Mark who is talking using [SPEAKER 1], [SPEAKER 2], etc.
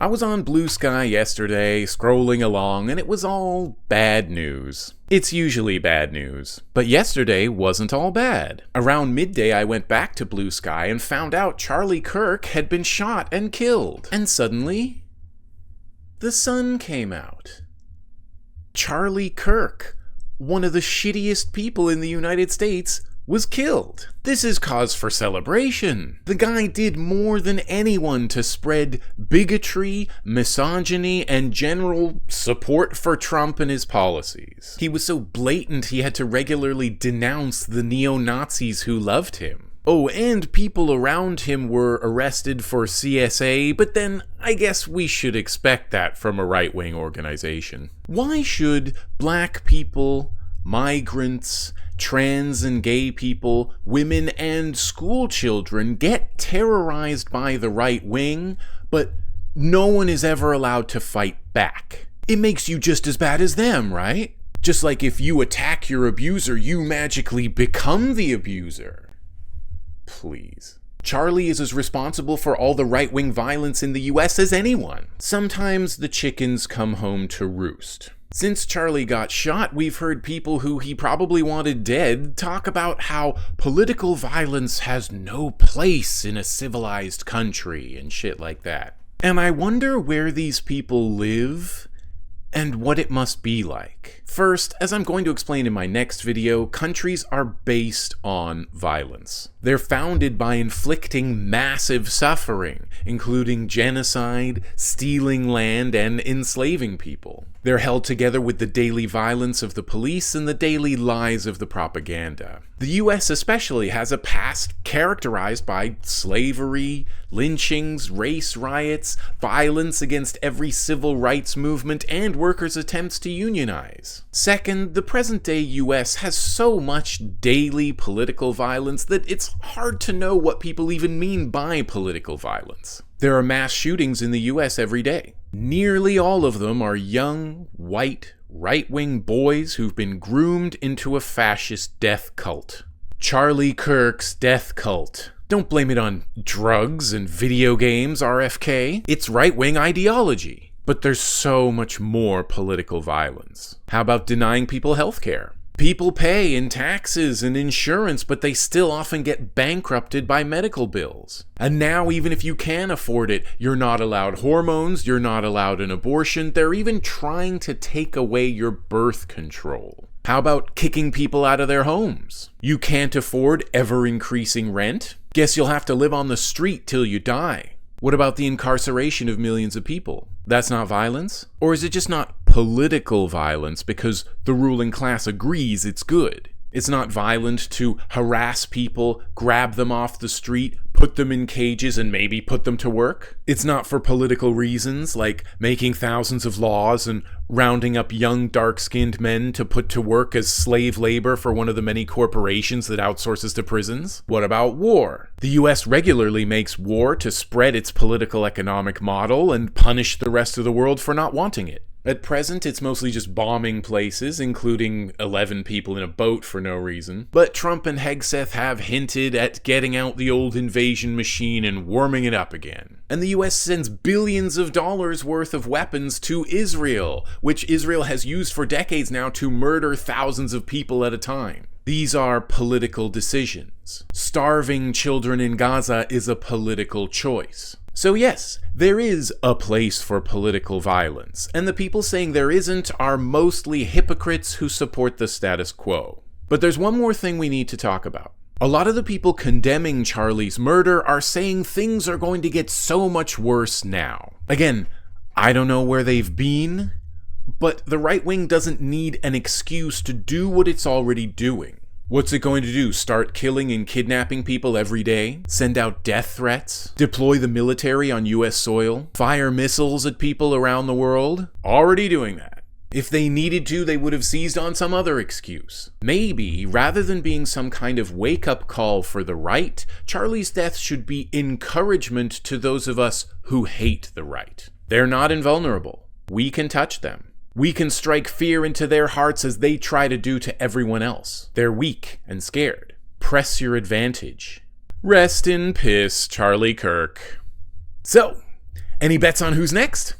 [SPEAKER 1] I was on Blue Sky yesterday, scrolling along, and it was all bad news. It's usually bad news, but yesterday wasn't all bad. Around midday, I went back to Blue Sky and found out Charlie Kirk had been shot and killed. And suddenly, the sun came out. Charlie Kirk, one of the shittiest people in the United States, was killed. This is cause for celebration. The guy did more than anyone to spread bigotry, misogyny, and general support for Trump and his policies. He was so blatant he had to regularly denounce the neo-Nazis who loved him. Oh, and people around him were arrested for CSA, but then I guess we should expect that from a right-wing organization. Why should black people, migrants, trans and gay people, women, and school children get terrorized by the right wing, but no one is ever allowed to fight back? It makes you just as bad as them, right? Just like if you attack your abuser, you magically become the abuser. Please. Charlie is as responsible for all the right-wing violence in the US as anyone. Sometimes the chickens come home to roost. Since Charlie got shot, we've heard people who he probably wanted dead talk about how political violence has no place in a civilized country and shit like that. And I wonder where these people live and what it must be like. First, as I'm going to explain in my next video, countries are based on violence. They're founded by inflicting massive suffering, including genocide, stealing land, and enslaving people. They're held together with the daily violence of the police and the daily lies of the propaganda. The US especially has a past characterized by slavery, lynchings, race riots, violence against every civil rights movement, and workers' attempts to unionize. Second, the present-day US has so much daily political violence that it's hard to know what people even mean by political violence. There are mass shootings in the US every day. Nearly all of them are young, white, right-wing boys who've been groomed into a fascist death cult. Charlie Kirk's death cult. Don't blame it on drugs and video games, RFK. It's right-wing ideology. But there's so much more political violence. How about denying people health care? People pay in taxes and insurance, but they still often get bankrupted by medical bills. And now, even if you can afford it, you're not allowed hormones, you're not allowed an abortion, they're even trying to take away your birth control. How about kicking people out of their homes? You can't afford ever-increasing rent? Guess you'll have to live on the street till you die. What about the incarceration of millions of people? That's not violence? Or is it just not political violence because the ruling class agrees it's good? It's not violent to harass people, grab them off the street, put them in cages, and maybe put them to work? It's not for political reasons, like making thousands of laws and rounding up young, dark-skinned men to put to work as slave labor for one of the many corporations that outsources to prisons? What about war? The US regularly makes war to spread its political economic model and punish the rest of the world for not wanting it. At present, it's mostly just bombing places, including 11 people in a boat for no reason. But Trump and Hegseth have hinted at getting out the old invasion machine and warming it up again. And the US sends billions of dollars worth of weapons to Israel, which Israel has used for decades now to murder thousands of people at a time. These are political decisions. Starving children in Gaza is a political choice. So yes, there is a place for political violence, and the people saying there isn't are mostly hypocrites who support the status quo. But there's one more thing we need to talk about. A lot of the people condemning Charlie's murder are saying things are going to get so much worse now. Again, I don't know where they've been, but the right wing doesn't need an excuse to do what it's already doing. What's it going to do? Start killing and kidnapping people every day? Send out death threats? Deploy the military on US soil? Fire missiles at people around the world? Already doing that. If they needed to, they would have seized on some other excuse. Maybe, rather than being some kind of wake-up call for the right, Charlie's death should be encouragement to those of us who hate the right. They're not invulnerable. We can touch them. We can strike fear into their hearts as they try to do to everyone else. They're weak and scared. Press your advantage. Rest in piss, Charlie Kirk. So, Any bets on who's next?